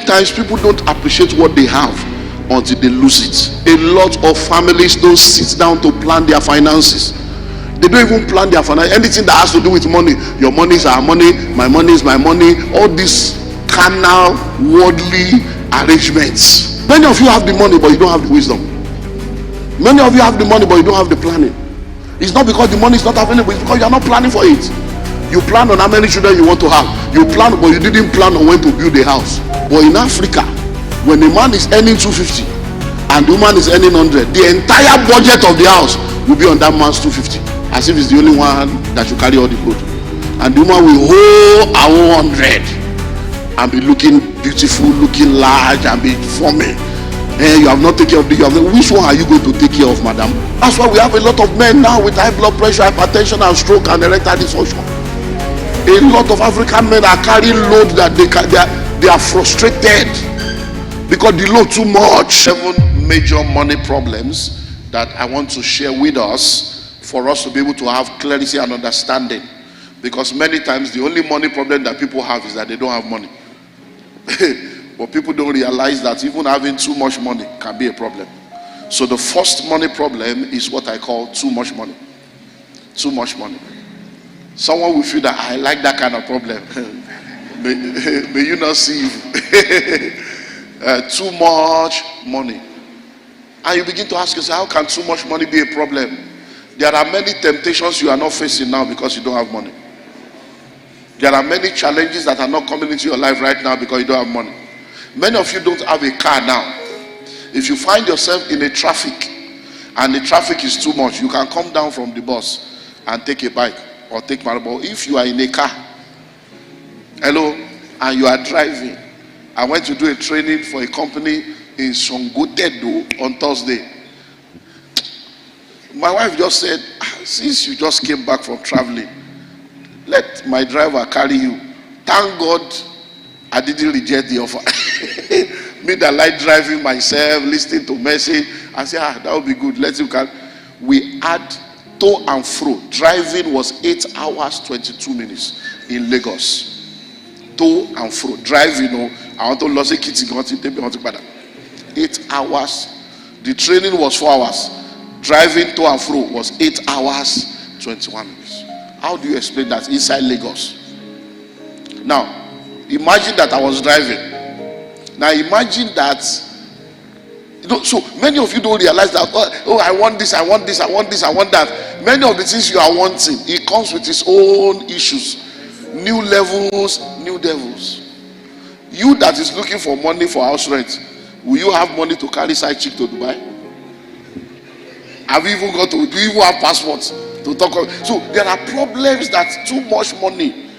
times people don't appreciate what they have until they lose it. A lot of families don't sit down to plan their finances. They don't even plan their finances. Anything that has to do with money. Your money is our money, my money is my money. All these carnal, worldly arrangements. Many of you have the money, but you don't have the wisdom. Many of you have the money, but you don't have the planning. It's not because the money is not available, it's because you are not planning for it. You plan on how many children you want to have. You plan, but you didn't plan on when to build a house. But in Africa, when the man is earning 250 and the woman is earning 100, the entire budget of the house will be on that man's 250, as if it's the only one that should carry all the load. And the woman will hold her 100 and be looking beautiful, looking large, and be forming. You have not taken care of the which one are you going to take care of, madam? That's why we have a lot of men now with high blood pressure, hypertension, and stroke, and erectile dysfunction. A lot of African men are carrying load that they are frustrated because the load too much. 7 major money problems that I want to share with us for us to be able to have clarity and understanding. Because many times the only money problem that people have is that they don't have money. But people don't realize that even having too much money can be a problem. So the first money problem is what I call too much money. Too much money. Someone will feel that I like that kind of problem. may you not see too much money. And you begin to ask yourself, how can too much money be a problem? There are many temptations you are not facing now because you don't have money. There are many challenges that are not coming into your life right now because you don't have money. Many of you don't have a car now. If you find yourself in a traffic and the traffic is too much, you can come down from the bus and take a bike or take my bus. If you are in a car, hello, and you are driving, I went to do a training for a company in Songotedo on Thursday. My wife just said, since you just came back from traveling, let my driver carry you. Thank God I didn't reject the offer. Me that like driving myself, listening to message, I said, that would be good. Let you carry. We had to and fro. Driving was 8 hours 22 minutes in Lagos. To and fro. Driving, I want to lose a kitty. 8 hours. The training was 4 hours. Driving to and fro was 8 hours 21 minutes. How do you explain that inside Lagos? Now, imagine that I was driving. Now imagine that, so many of you don't realize that, oh, I want this, I want this, I want this, I want that. Many of the things you are wanting, it comes with its own issues. New levels, new devils. You that is looking for money for house rent, will you have money to carry side chick to Dubai? Have you even got to, do you even have passports to talk about? So there are problems that too much money.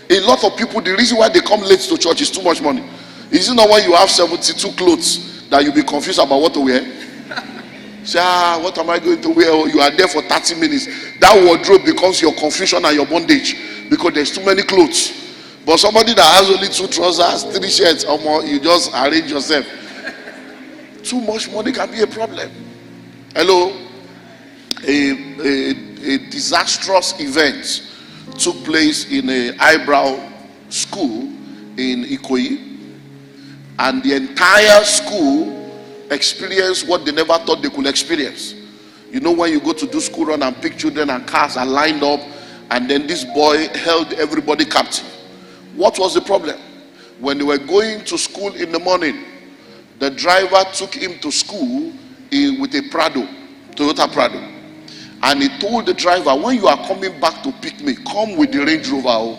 A lot of people, the reason why they come late to church is too much money. Is it not when you have 72 clothes that you'll be confused about what to wear? Say, what am I going to wear? You are there for 30 minutes. That wardrobe becomes your confusion and your bondage because there's too many clothes. But somebody that has only 2 trousers, 3 shirts, or more, you just arrange yourself. Too much money can be a problem. Hello? A disastrous event took place in an eyebrow school in Ikoyi, and the entire school experienced what they never thought they could experience. You know, when you go to do school run and pick children and cars are lined up, and then this boy held everybody captive. What was the problem? When they were going to school in the morning, the driver took him to school with a Prado, Toyota Prado. And he told the driver, when you are coming back to pick me, come with the Range Rover.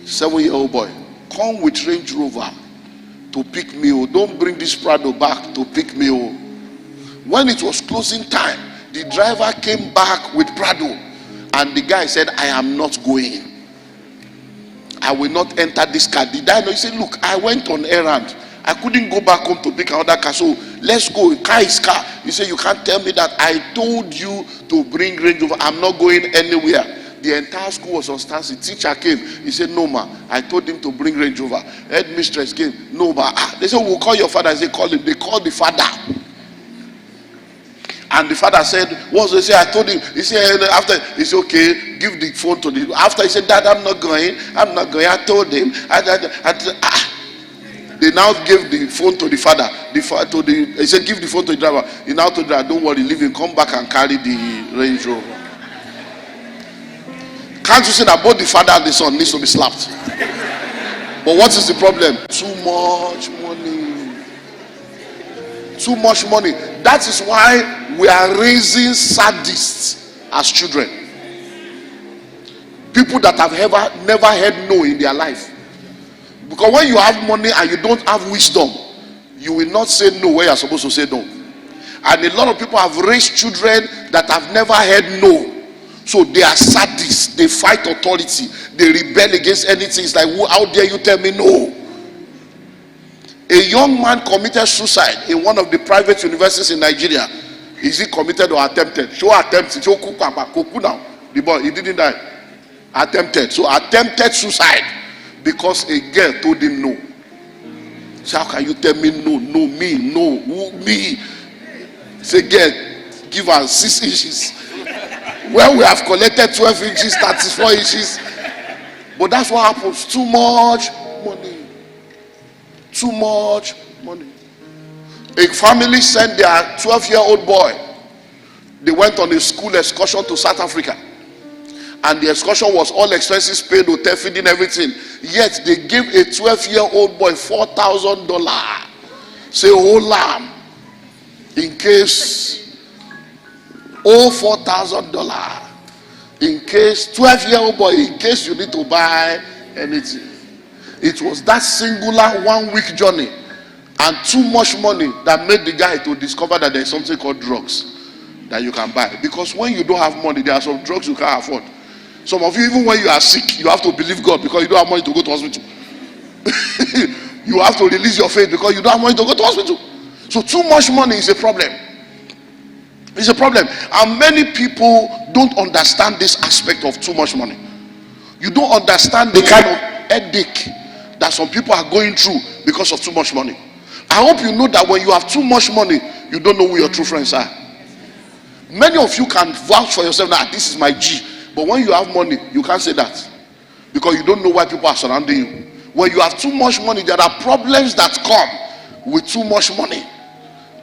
7-year-old boy, come with Range Rover to pick me. Don't bring this Prado back to pick me. When it was closing time, the driver came back with Prado. And the guy said, I am not going. I will not enter this car. The guy, he said, look, I went on errand. I couldn't go back home to pick another car. So let's go. Car is car. He said, you can't tell me that I told you to bring Range Rover. I'm not going anywhere. The entire school was on standstill. Teacher came. He said, no, ma. I told him to bring Range Rover. Headmistress came. No, ma. They said, we'll call your father. I said, call him. They called the father. And the father said, what they say? I told him. He said, after, he said, okay, give the phone to the, after he said, Dad, I'm not going. I told him. They now gave the phone to the father. He said, give the phone to the driver. He now told the driver, don't worry, leave him, come back and carry the Range Rover. Can't you see that both the father and the son needs to be slapped? But what is the problem? Too much money. Too much money. That is why we are raising sadists as children. People that have never heard no in their life. Because when you have money and you don't have wisdom, you will not say no where you're supposed to say no. And a lot of people have raised children that have never heard no. So they are sadists. They fight authority. They rebel against anything. It's like, how dare you tell me no? A young man committed suicide in one of the private universities in Nigeria. Is he committed or attempted? Show attempted. Show kuku now. The boy, he didn't die. Attempted. So attempted suicide because a girl told him no. So how can you tell me no? No, me, no, who, me? Say, girl, give her 6 inches. Well, we have collected 12 inches, 34 inches. But that's what happens. Too much money. Too much money. A family sent their 12-year-old boy. They went on a school excursion to South Africa. And the excursion was all expenses paid, hotel, feeding, everything. Yet they gave a 12-year-old boy $4,000. Say, whole lamb. In case, $4,000. In case, 12-year-old boy, in case you need to buy anything. It was that singular 1 week journey and too much money that made the guy to discover that there is something called drugs that you can buy. Because when you don't have money, there are some drugs you can't afford. Some of you, even when you are sick, you have to believe God because you don't have money to go to hospital. You have to release your faith because you don't have money to go to hospital. So too much money is a problem. It's a problem. And many people don't understand this aspect of too much money. You don't understand the kind of headache that some people are going through because of too much money. I hope you know that when you have too much money, you don't know who your true friends are. Many of you can vouch for yourself that this is my G. But when you have money, you can't say that. Because you don't know why people are surrounding you. When you have too much money, there are problems that come with too much money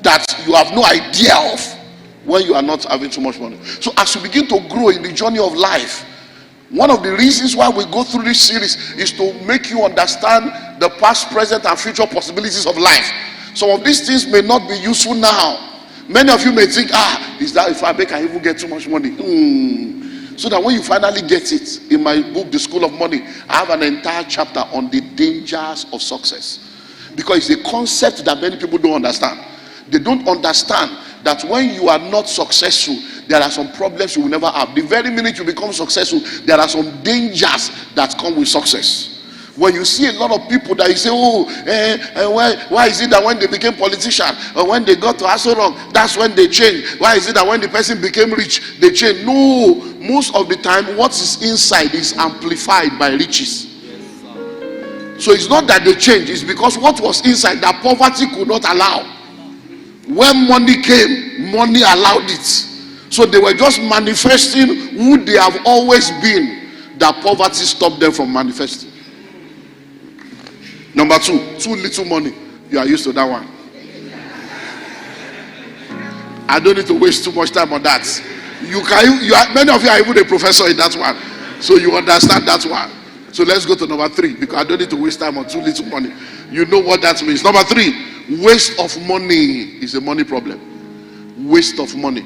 that you have no idea of when you are not having too much money. So as you begin to grow in the journey of life, one of the reasons why we go through this series is to make you understand the past, present, and future possibilities of life. Some of these things may not be useful now. Many of you may think, is that if I can even get too much money? So that when you finally get it, in my book, The School of Money, I have an entire chapter on the dangers of success. Because it's a concept that many people don't understand. They don't understand that when you are not successful, there are some problems you will never have. The very minute you become successful, there are some dangers that come with success. When you see a lot of people that you say, why is it that when they became politicians or when they got to Aso Rock, that's when they change? Why is it that when the person became rich, they change? No, most of the time, what is inside is amplified by riches. So it's not that they change, it's because what was inside that poverty could not allow. When money came, money allowed it. So they were just manifesting who they have always been. That poverty stopped them from manifesting. Number 2, too little money. You are used to that one. I don't need to waste too much time on that. Many of you are even a professor in that one. So you understand that one. So let's go to number 3, because I don't need to waste time on too little money. You know what that means. Number 3, waste of money is a money problem. Waste of money.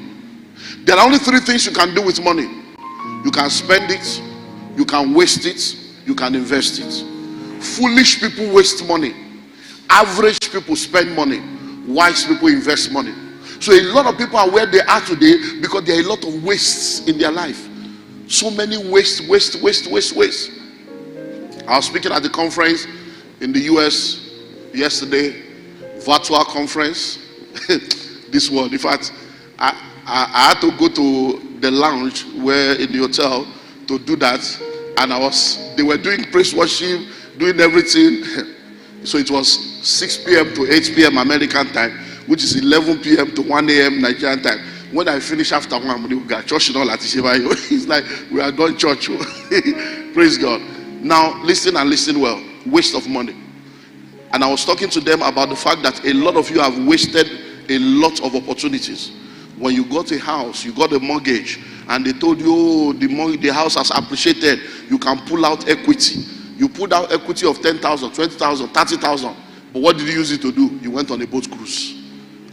There are only 3 things you can do with money. You can spend it, you can waste it, you can invest it. Foolish people waste money. Average people spend money. Wise people invest money. So a lot of people are where they are today because there are a lot of wastes in their life. So many waste. I was speaking at the conference in the US yesterday, virtual conference. This one, in fact, I had to go to the lounge where in the hotel to do that, and they were doing praise worship, doing everything. So it was 6 p.m. to 8 p.m. American time, which is 11 p.m. to 1 a.m. Nigerian time. when I finish after one, we got church and all that. It's like we are done church. Praise God. Now listen and listen well. Waste of money. And I was talking to them about the fact that a lot of you have wasted a lot of opportunities. When you got a house, you got a mortgage, and they told you, oh, the house has appreciated, you can pull out equity. You pulled out equity of 10,000, 20,000, 30,000. But what did you use it to do? You went on a boat cruise.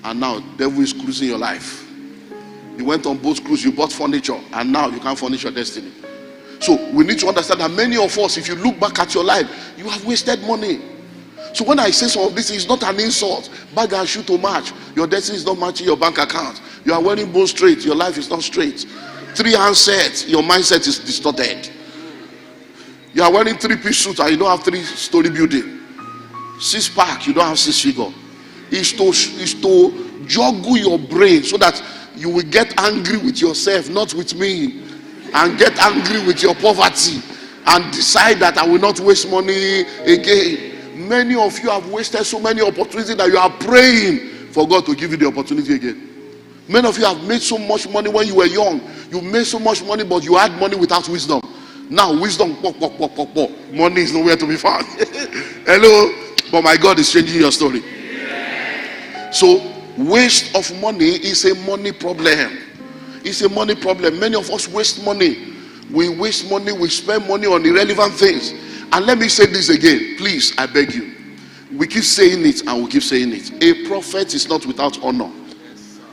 And now the devil is cruising your life. You went on boat cruise, you bought furniture, and now you can't furnish your destiny. So we need to understand that many of us, if you look back at your life, you have wasted money. So when I say some of this, it's not an insult. Bag and shoe to match. Your destiny is not matching your bank account. You are wearing bone straight. Your life is not straight. 3 handsets. Your mindset is distorted. You are wearing 3-piece suit and you don't have 3-story building. 6-pack. You don't have 6-figure. It's to juggle your brain so that you will get angry with yourself, not with me, and get angry with your poverty and decide that I will not waste money again. Many of you have wasted so many opportunities that you are praying for God to give you the opportunity again. Many of you have made so much money when you were young. You made so much money, but you had money without wisdom. Now wisdom, money is nowhere to be found. Hello, but my God is changing your story. So waste of money is a money problem. It's a money problem. Many of us waste money. We waste money. We spend money on irrelevant things. And let me say this again, please, I beg you. We keep saying it and we keep saying it. A prophet is not without honor,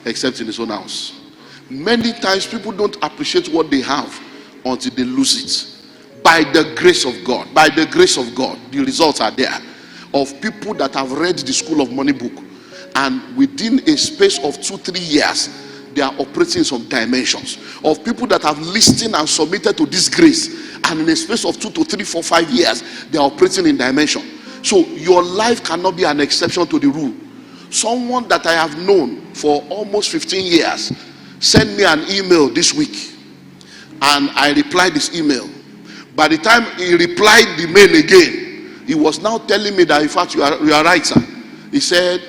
except in his own house. Many times people don't appreciate what they have until they lose it. By the grace of God, by the grace of God, the results are there. Of people that have read the School of Money book, and within a space of 2-3 years, they are operating in some dimensions. Of people that have listened and submitted to this grace, and in a space of 2 to 3, 4, 5 years, they are operating in dimension. So your life cannot be an exception to the rule. Someone that I have known for almost 15 years sent me an email this week, and I replied this email. By the time he replied the mail again, he was now telling me that, in fact, you are right, sir. He said,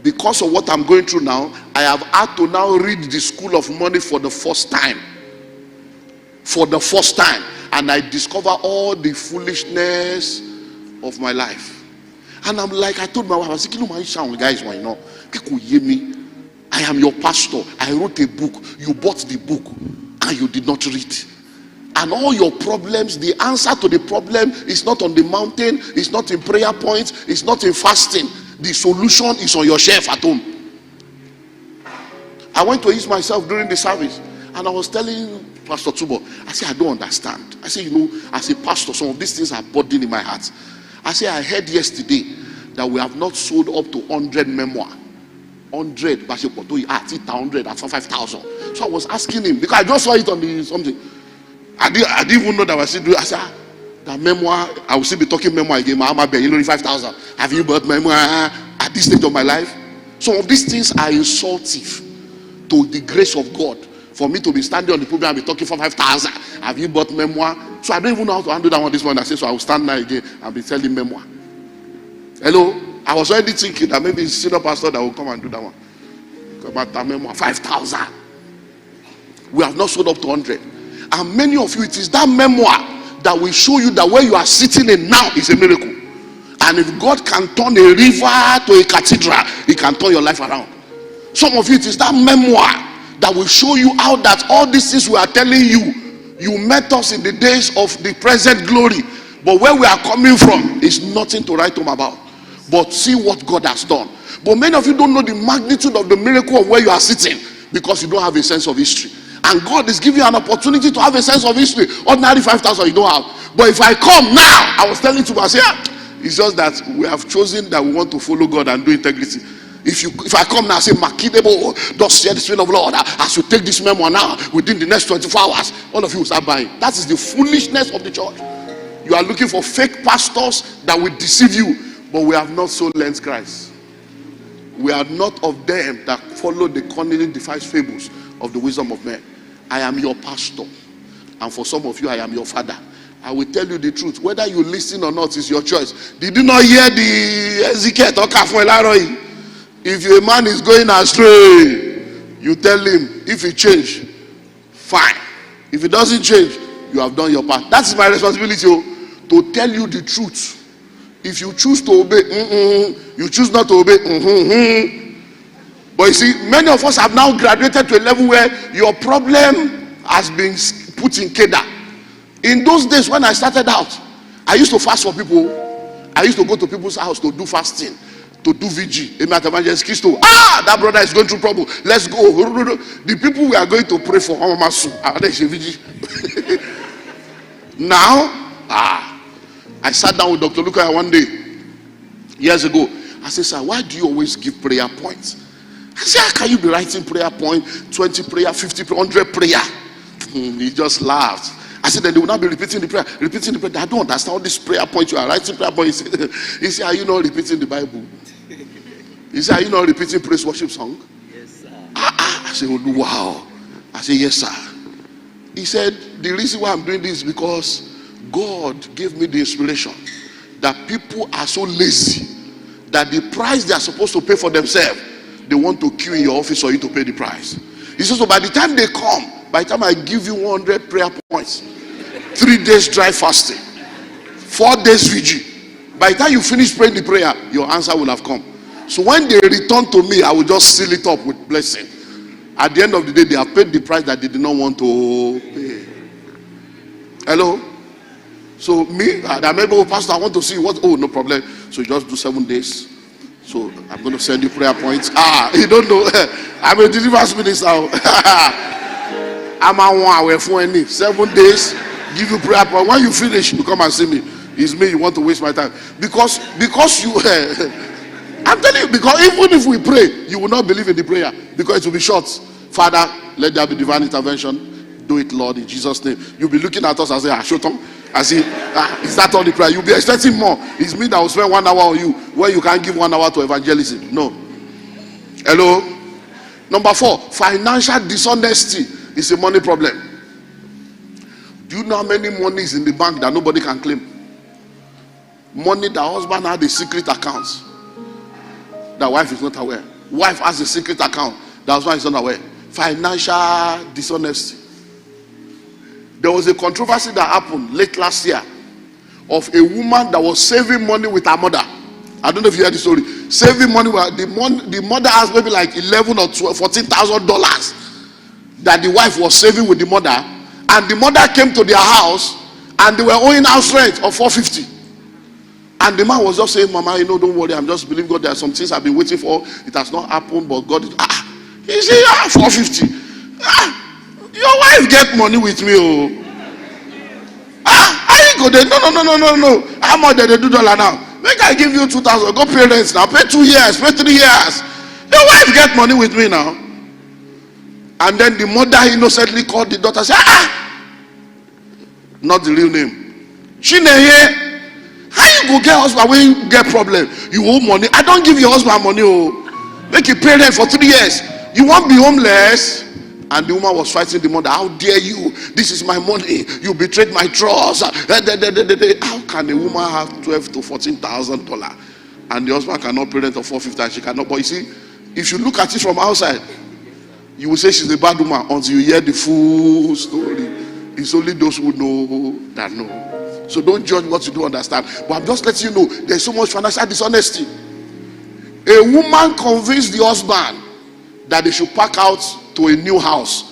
because of what I'm going through now, I have had to now read the School of Money for the first time. For the first time. And I discover all the foolishness of my life. And I'm like, I told my wife, I said, guys, why not? People hear me. I am your pastor. I wrote a book. You bought the book and you did not read. And all your problems, the answer to the problem is not on the mountain, it's not in prayer points, it's not in fasting. The solution is on your shelf at home. I went to ease myself during the service, and I was telling Pastor Tubo, I said, I don't understand. I said, as a pastor, some of these things are burdening in my heart. I said, I heard yesterday that we have not sold up to 100 memoir. 100, but 100 at 5,000. So I was asking him, because I just saw it on the something. I didn't even know that I was still doing. I said, that memoir, I will still be talking memoir again. Mama, 5,000. Have you bought memoir at this stage of my life? Some of these things are insultive to the grace of God. For me to be standing on the pulpit and be talking for 5,000. Have you bought memoir? So I don't even know how to handle that one this morning. I said, so I will stand there again and be telling memoir. Hello? I was already thinking that maybe it's senior pastor that will come and do that one. About that memoir, 5,000. We have not sold up to 100. And many of you, it is that memoir that will show you that where you are sitting in now is a miracle. And if God can turn a river to a cathedral, He can turn your life around. Some of you, it is that memoir that will show you how that all these things we are telling you, you met us in the days of the present glory, but where we are coming from is nothing to write home about. But see what God has done. But many of you don't know the magnitude of the miracle of where you are sitting because you don't have a sense of history. And God is giving you an opportunity to have a sense of history. Ordinary 5,000 you don't have. But if I come now, I was telling you, I say, it's just that we have chosen that we want to follow God and do integrity. If I come now and say, Makidebo, thus said the Spirit of the Lord, as you take this memoir now, within the next 24 hours, all of you will start buying. That is the foolishness of the church. You are looking for fake pastors that will deceive you, but we have not so learned Christ. We are not of them that follow the cunningly devised fables of the wisdom of men. I am your pastor, and for some of you, I am your father. I will tell you the truth. Whether you listen or not is your choice. Did you not hear the Ezekiel talk from Elroy? If a man is going astray, You tell him, if he change, fine. If he doesn't change, you have done your part. That's my responsibility, to tell you the truth. If you choose to obey, you choose not to obey, But you see, many of us have now graduated to a level where your problem has been put in Keda. In those days when I started out, I used to fast for people. I used to go to people's house to do fasting, to do VG. That brother is going through trouble. Let's go. The people we are going to pray for, now, I sat down with Dr. Luca one day, years ago. I said, sir, why do you always give prayer points? I said, how can you be writing prayer point, 20 prayer, 50, 100 prayer? He just laughed. I said, then they will not be repeating the prayer. I don't understand all these prayer points. You are writing prayer points. He said, are you not repeating the Bible? He said, are you not repeating praise worship song? Yes, sir. I said, oh, wow. I said, yes, sir. He said, the reason why I'm doing this is because God gave me the inspiration that people are so lazy that the price they are supposed to pay for themselves, they want to queue in your office for you to pay the price. He said, so by the time they come, by the time I give you 100 prayer points, 3 days dry fasting, 4 days VG, by the time you finish praying the prayer, your answer will have come. So when they return to me, I will just seal it up with blessing. At the end of the day, they have paid the price that they did not want to pay. Hello? So me, I remember, Pastor, I want to see what. Oh, no problem. So you just do 7 days. So I'm going to send you prayer points. You don't know. I'm a deliverance minister. I'm a 1 hour for any 7 days. Give you prayer points. When you finish, you come and see me. It's me. You want to waste my time because you. I'm telling you, because even if we pray, you will not believe in the prayer because it will be short. Father, let there be divine intervention. Do it, Lord, in Jesus' name. You'll be looking at us and say, Shotom. I say, is that all the prayer? You'll be expecting more. It's me that will spend 1 hour on you where you can't give 1 hour to evangelism. No. Hello? Number 4, financial dishonesty is a money problem. Do you know how many money is in the bank that nobody can claim? Money that husband had a secret account. The wife is not aware. Wife has a secret account. The husband is not aware. Financial dishonesty. There was a controversy that happened late last year of a woman that was saving money with her mother. I don't know if you heard the story. Saving money with the mother has maybe like $11,000 or $14,000 that the wife was saving with the mother, and the mother came to their house and they were owing house rent of $450. And the man was just saying, Mama, don't worry, I'm just believing God. There are some things I've been waiting for. It has not happened, but God is. He said, $450. Your wife get money with me, I ain't go there. No. How much did they do dollar now? Make I give you 2,000. Go pay rent now. Pay 2 years. Pay 3 years. Your wife get money with me now. And then the mother innocently called the daughter. Say, not the real name. Chineye. How you go get husband when you get problem? You owe money. I don't give your husband money. Make you pay rent for 3 years. You won't be homeless. And the woman was fighting the mother. How dare you? This is my money. You betrayed my trust. How can a woman have $12,000 to $14,000 and the husband cannot pay rent of $450 and she cannot? But you see, if you look at it from outside, you will say she's a bad woman until you hear the full story. It's only those who know that know. So don't judge what you don't understand. But I'm just letting you know there's so much financial dishonesty. A woman convinced the husband that they should pack out to a new house.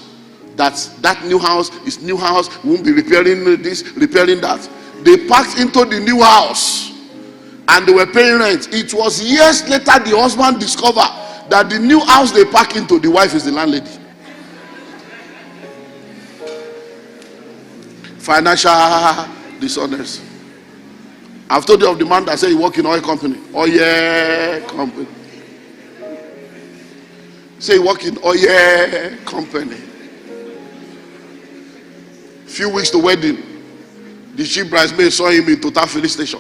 That new house is new house. Won't be repairing this, repairing that. They packed into the new house and they were paying rent. It was years later the husband discovered that the new house they packed into, the wife is the landlady. Financial dishonest. I've told you of the man that said he work in oil company. Oil company. Say he work in oil company. Few weeks to wedding, the chief bridesmaid saw him in Total filling station.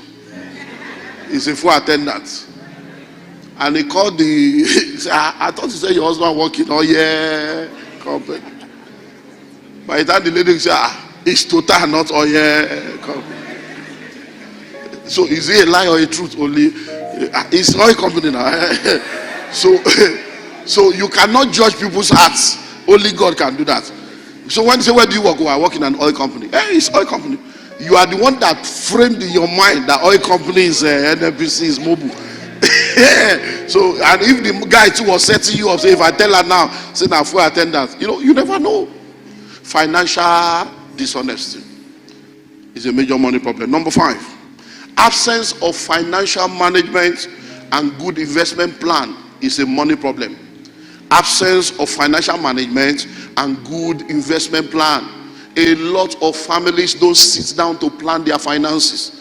He's a full attendant. And he called the I thought you said your husband work in oil company. By the time the lady said, it's Total, not oil company. So is it a lie or a truth only? It's oil company now. So So you cannot judge people's hearts. Only God can do that. So when you say, where do you work? Oh, I work in an oil company. Hey, it's oil company. You are the one that framed in your mind that oil company is NNPC, is mobile. So, and if the guy too was setting you up, say, if I tell her now, say now for attendance, you never know. Financial dishonesty is a major money problem. Number 5, absence of financial management and good investment plan is a money problem. Absence of financial management and good investment plan. A lot of families don't sit down to plan their finances.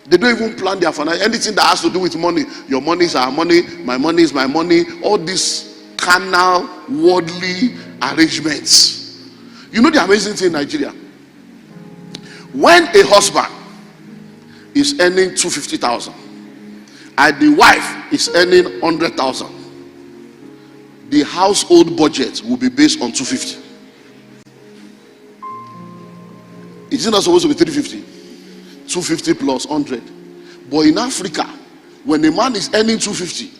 They don't even plan their finances. Anything that has to do with money. Your money is our money. My money is my money. All these carnal, worldly arrangements. You know the amazing thing in Nigeria? When a husband is earning 250,000 and the wife is earning 100,000, the household budget will be based on 250. Is it not supposed to be 350? 250 plus 100. But in Africa, when the man is earning 250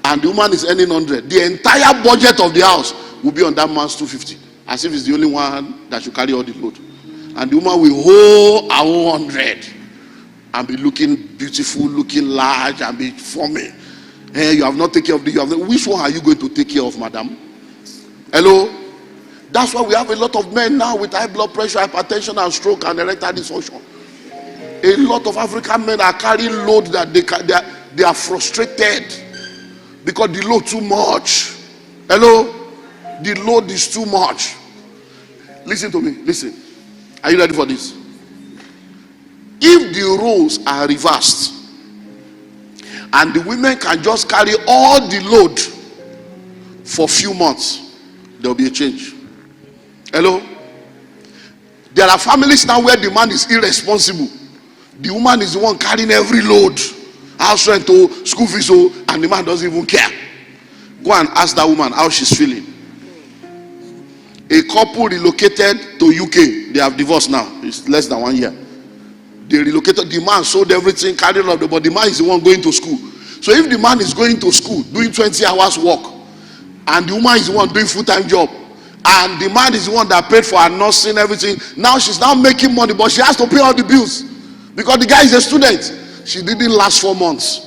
and the woman is earning 100, the entire budget of the house will be on that man's 250, as if it's the only one that should carry all the load. And the woman will hold her own 100 and be looking beautiful, looking large, and be forming. Hey, you have not taken care of the. Which one are you going to take care of, madam? Hello? That's why we have a lot of men now with high blood pressure, hypertension, and stroke, and erectile dysfunction. A lot of African men are carrying load that they are frustrated because the load too much. Hello? The load is too much. Listen to me. Listen. Are you ready for this? If the roles are reversed and the women can just carry all the load for a few months, there will be a change. Hello? There are families now where the man is irresponsible. The woman is the one carrying every load. House rent, school fees, and the man doesn't even care. Go and ask that woman how she's feeling. A couple relocated to UK. They have divorced now. It's less than 1 year. They relocated. The man sold everything, carried up, but the man is the one going to school. So if the man is going to school, doing 20 hours work, and the woman is the one doing full-time job, and the man is the one that paid for her nursing, everything, now she's now making money, but she has to pay all the bills because the guy is a student. She didn't last 4 months.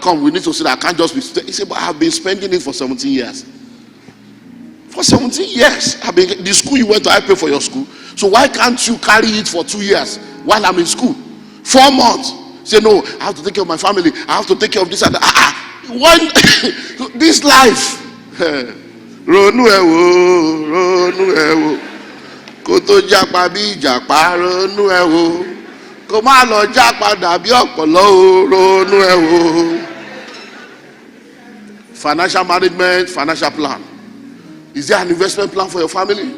Come, we need to see that. I can't just be. He said, but I've been spending it for 17 years. For 17 years, the school you went to, I pay for your school. So why can't you carry it for 2 years while I'm in school? 4 months. Say, no, I have to take care of my family. I have to take care of this and that. When this life. Ronu ewo. Koto japa bi japa ronu ewo. Ko ma lo japa dabi opolo ronu ewo. Financial management, financial plan. Is there an investment plan for your family?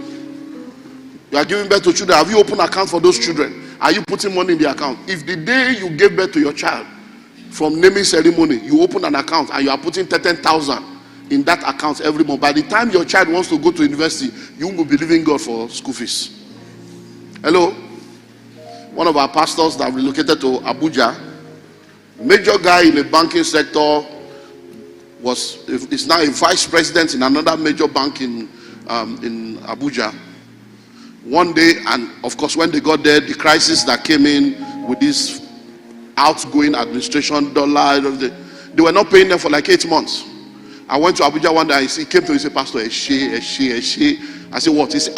You are giving birth to children. Have you opened an account for those children? Are you putting money in the account? If the day you gave birth to your child, from naming ceremony, you open an account and you are putting 10,000 in that account every month, by the time your child wants to go to university, you will be believing God for school fees. Hello? One of our pastors that relocated to Abuja, major guy in the banking sector, is now a vice president in another major bank in Abuja. One day, and of course when they got there, the crisis that came in with this outgoing administration, dollar, they were not paying them for like 8 months. I went to Abuja one day, he came to me and said, Pastor, Eshe. I said, what? He said,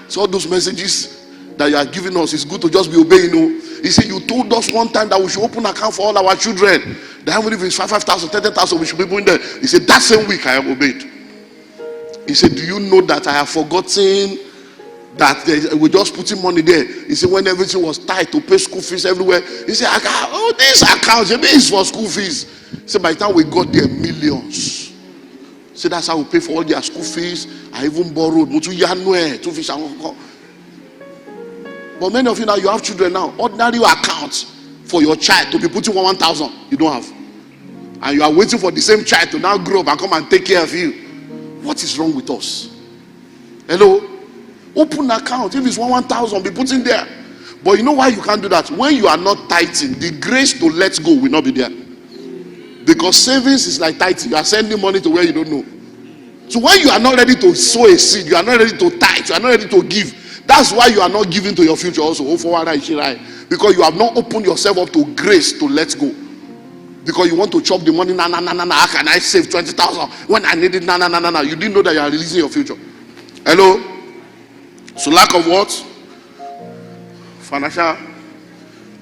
so all those messages that you are giving us, it's good to just be obeying. He said, you told us one time that we should open an account for all our children. That even if it's 5,000, 10,000, we should be doing that. He said, that same week I have obeyed. He said, do you know that I have forgotten that we just putting money there? He said, when everything was tight to pay school fees everywhere, he said, this account, maybe it's for school fees. He said, by the time we got there, millions. He said, that's how we pay for all their school fees. I even borrowed. But many of you now, you have children now. Ordinary account for your child to be putting 1,000, you don't have. And you are waiting for the same child to now grow up and come and take care of you. What is wrong with us? Hello? Open account. If it's 1,000, be putting there. But you know why you can't do that? When you are not tithing, the grace to let go will not be there. Because savings is like tithing. You are sending money to where you don't know. So when you are not ready to sow a seed, you are not ready to tithe, you are not ready to give. That's why you are not giving to your future also. Because you have not opened yourself up to grace to let go. Because you want to chop the money. How can I save 20,000 when I need it? You didn't know that you are releasing your future. Hello? So lack of what? Financial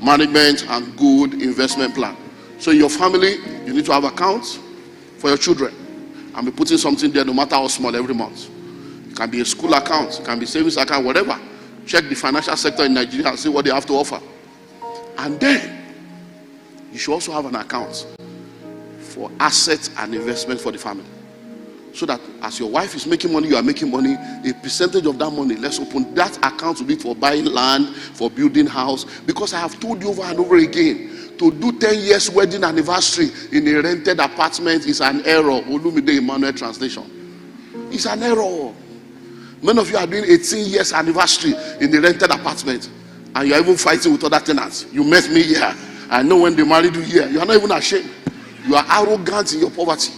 management and good investment plan. So in your family, you need to have accounts for your children and be putting something there no matter how small every month. It can be a school account, it can be savings account, whatever. Check the financial sector in Nigeria and see what they have to offer. And then you should also have an account for assets and investment for the family. So that as your wife is making money, you are making money. A percentage of that money, let's open that account to be for buying land, for building house. Because I have told you over and over again, to do 10 years wedding anniversary in a rented apartment is an error. Olumide Emmanuel translation. It's an error. Many of you are doing 18 years anniversary in the rented apartment, and you are even fighting with other tenants. You met me here. I know when they married you here. You are not even ashamed. You are arrogant in your poverty.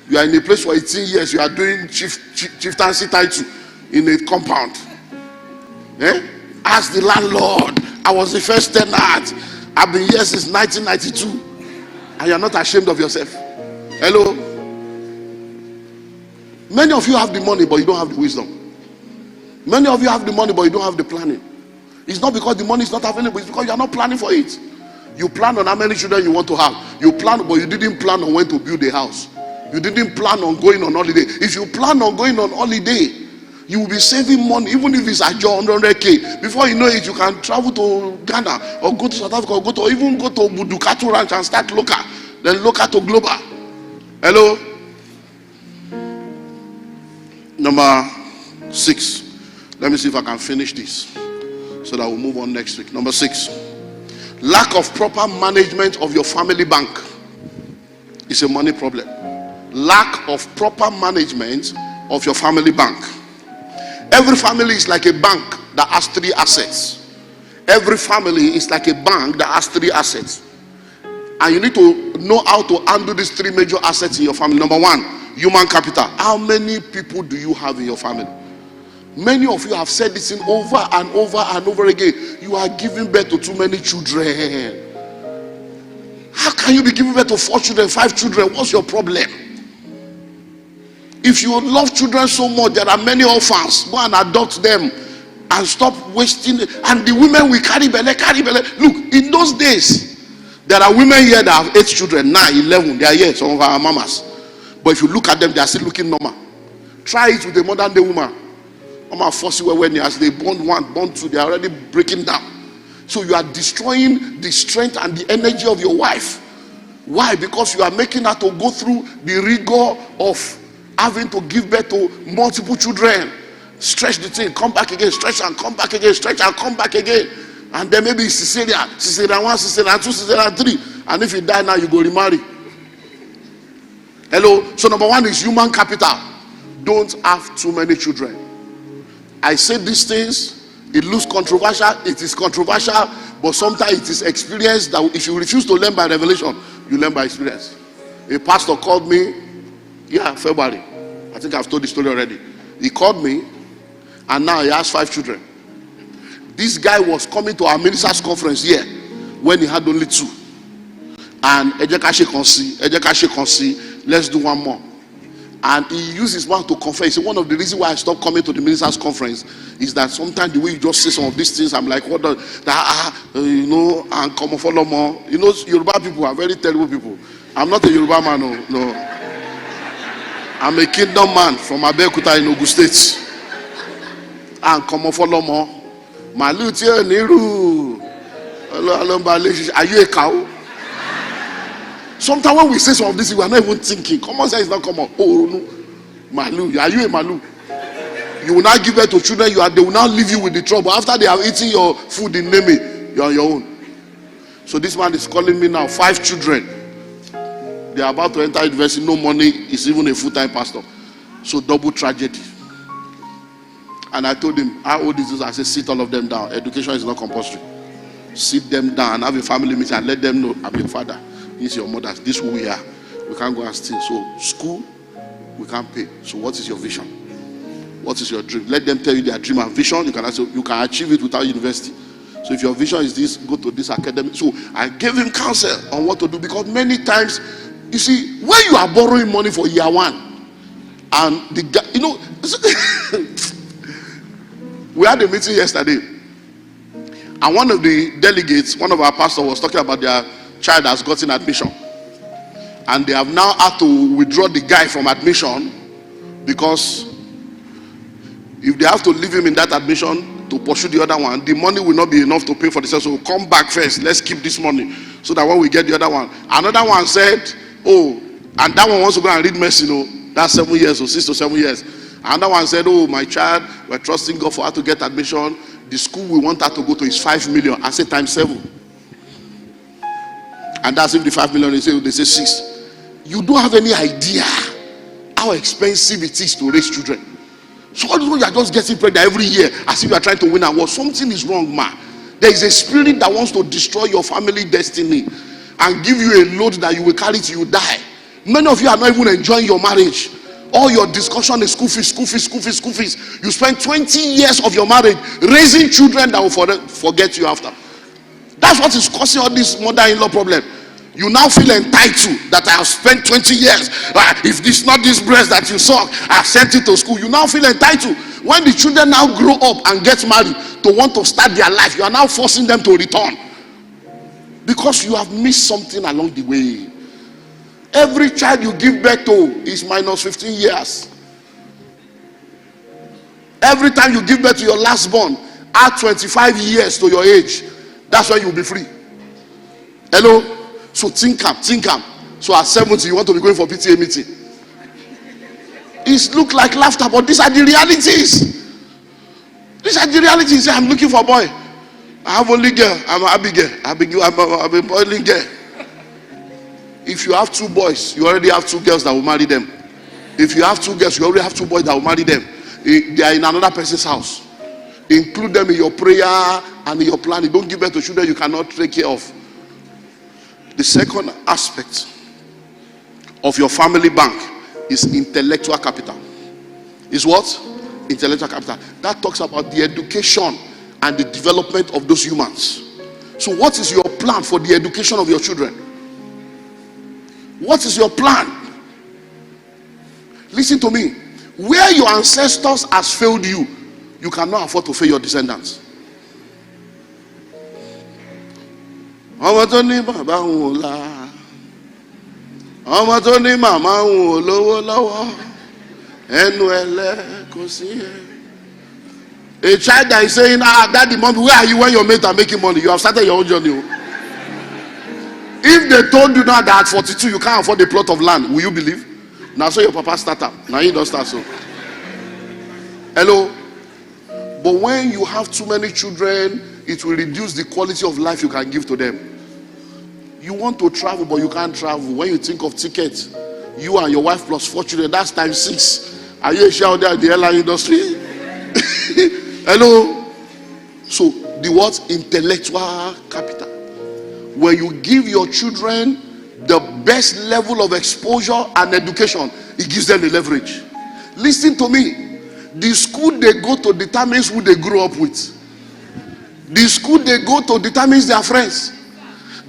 You are in a place for 18 years. You are doing chieftaincy title in a compound. Ask the landlord. I was the first tenant. I've been here since 1992. And you are not ashamed of yourself. Hello? Many of you have the money, but you don't have the wisdom. Many of you have the money, but you don't have the planning. It's not because the money is not available. It's because you are not planning for it. You plan on how many children you want to have. You plan, but you didn't plan on when to build a house. You didn't plan on going on holiday. If you plan on going on holiday, you will be saving money, even if it's at your 100K. Before you know it, you can travel to Ghana or go to South Africa or even go to Budukatu Ranch and start local. Then local to global. Hello? Number 6. Let me see if I can finish this so that we'll move on next week. Number 6. Lack of proper management of your family bank is a money problem. Lack of proper management of your family bank. Every family is like a bank that has 3 assets. Every family is like a bank that has 3 assets. And you need to know how to handle these 3 major assets in your family. Number 1, human capital. How many people do you have in your family? Many of you have said this in over and over and over again. You are giving birth to too many children. How can you be giving birth to 4 children, 5 children? What's your problem? If you love children so much, there are many orphans. Go and adopt them and stop wasting. And the women will carry belly. Look, in those days, there are women here that have 8 children, 9, 11. They are here, some of our mamas. But if you look at them, they are still looking normal. Try it with a modern day woman. Mama force you when as they born 1, born 2, they are already breaking down. So you are destroying the strength and the energy of your wife. Why? Because you are making her to go through the rigor of having to give birth to multiple children. Stretch the thing, come back again, stretch and come back again, stretch and come back again. And then maybe cesarean 1, cesarean 2, cesarean 3. And if you die now, you go remarry. Hello? So number 1 is human capital. Don't have too many children. I say these things, it looks controversial. It is controversial, but sometimes it is experience that if you refuse to learn by revelation, you learn by experience. A pastor called me, February. I think I've told the story already. He called me, and now he has 5 children. This guy was coming to our ministers' conference here when he had only 2. And let's do one more. And he used his mouth to confess. So one of the reasons why I stopped coming to the ministers' conference is that sometimes the way you just say some of these things, I'm like, what the, and come follow more. You know, Yoruba people are very terrible people. I'm not a Yoruba man, no. I'm a kingdom man from Abeokuta in Ogun State. And come follow more. Malutia Niru. Are you a cow? Sometimes when we say some of this, we are not even thinking. Common sense is not common. Oh no, Malu, are you a Malu? You will not give birth to children. They will not leave you with the trouble. After they have eaten your food in Neme, you are on your own. So this man is calling me now. 5 children. They are about to enter university. No money. He's even a full-time pastor. So double tragedy. And I told him, how old is this? I said, sit all of them down. Education is not compulsory. Sit them down and have a family meeting and let them know I'm your father. This is your mother. This is who we are. We can't go and steal. So school, we can't pay. So what is your vision? What is your dream? Let them tell you their dream and vision. You can achieve it without university. So if your vision is this, go to this academy. So I gave him counsel on what to do, because many times, you see, when you are borrowing money for year one, and the guy, you know, we had a meeting yesterday, and one of the delegates, one of our pastors, was talking about their child has gotten admission, and they have now had to withdraw the guy from admission, because if they have to leave him in that admission to pursue the other one, the money will not be enough to pay for the second. So we'll come back first, let's keep this money, so that when we get the other one. Another one said, oh, and that one wants to go and read medicine, oh, that's 7 years or 6 to 7 years. Another one said, oh, my child, we're trusting God for her to get admission. The school we want her to go to is 5 million. I said times 7. And that's if the 5 million, they say 6. You don't have any idea how expensive it is to raise children. So all you are just getting pregnant every year as if you are trying to win a war. Something is wrong, man. There is a spirit that wants to destroy your family destiny and give you a load that you will carry till you die. Many of you are not even enjoying your marriage. All your discussion is school fees, school fees, school fees, school fees. You spend 20 years of your marriage raising children that will forget you after. That's what is causing all this mother-in-law problem. You now feel entitled that I have spent 20 years. If this not this breast that you saw, I have sent it to school. You now feel entitled. When the children now grow up and get married to want to start their life, you are now forcing them to return, because you have missed something along the way. Every child you give birth to is minus 15 years. Every time you give birth to your last born, add 25 years to your age. That's when you'll be free. Hello? So think am. So at 70, you want to be going for PTA meeting. It looks like laughter, but these are the realities. These are the realities. I'm looking for a boy. I have only girl. I'm a Abigail. I'm a boiling girl. If you have 2 boys, you already have 2 girls that will marry them. If you have 2 girls, you already have 2 boys that will marry them. They are in another person's house. Include them in your prayer and in your planning. Don't give birth to children you cannot take care of. The second aspect of your family bank is intellectual capital. Is what? Intellectual capital. That talks about the education and the development of those humans. So what is your plan for the education of your children? What is your plan? Listen to me. Where your ancestors has failed you, you cannot afford to fail your descendants. Ọmọ tó ní bàbá òun ò la, ọmọ tó ní màmá òun ò lówó lọ́wọ́, ẹnu ẹlẹ́ kò sí ẹ. A child that is saying, daddy, mommy, where are you when your mates are making money? You have started your own journey. If they told you now that at 42 you can't afford a plot of land, will you believe? Now so your papa start up. Now he don't start so. Hello? But when you have too many children, it will reduce the quality of life you can give to them. You want to travel, but you can't travel. When you think of tickets, you and your wife plus 4 children, that's times 6. Are you a shareholder there in the airline industry? Hello? So, the what? Intellectual capital. When you give your children the best level of exposure and education, it gives them the leverage. Listen to me. The school they go to determines who they grow up with. The school they go to determines their friends.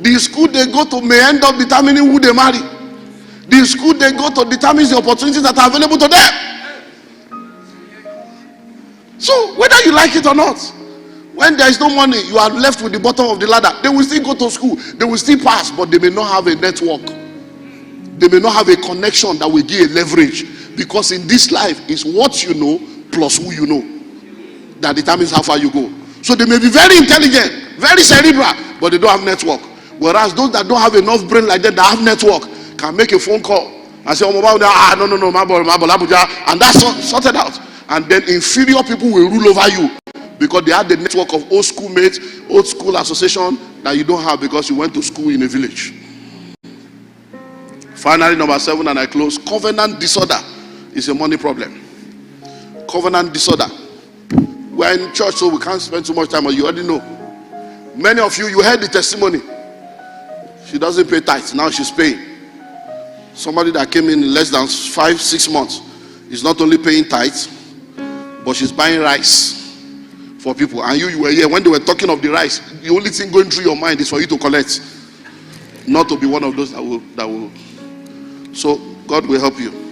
The school they go to may end up determining who they marry. The school they go to determines the opportunities that are available to them. So whether you like it or not, when there is no money, you are left with the bottom of the ladder. They will still go to school, they will still pass, but they may not have a network. They may not have a connection that will give a leverage, because in this life is what you know plus who you know that determines how far you go. So they may be very intelligent, very cerebral, but they don't have network. Whereas those that don't have enough brain like that have network can make a phone call and say, oh, no, my boy, Abuja, and that's sorted out. And then inferior people will rule over you because they have the network of old school mates, old school association that you don't have because you went to school in a village. Finally, number 7, and I close. Covenant disorder is a money problem. Covenant disorder. We're in church, so we can't spend too much time, but you already know. Many of you, you heard the testimony. She doesn't pay tithes, now she's paying. Somebody that came in less than 5-6 months is not only paying tithes, but she's buying rice for people. And you were here when they were talking of the rice. The only thing going through your mind is for you to collect, not to be one of those that will. So God will help you.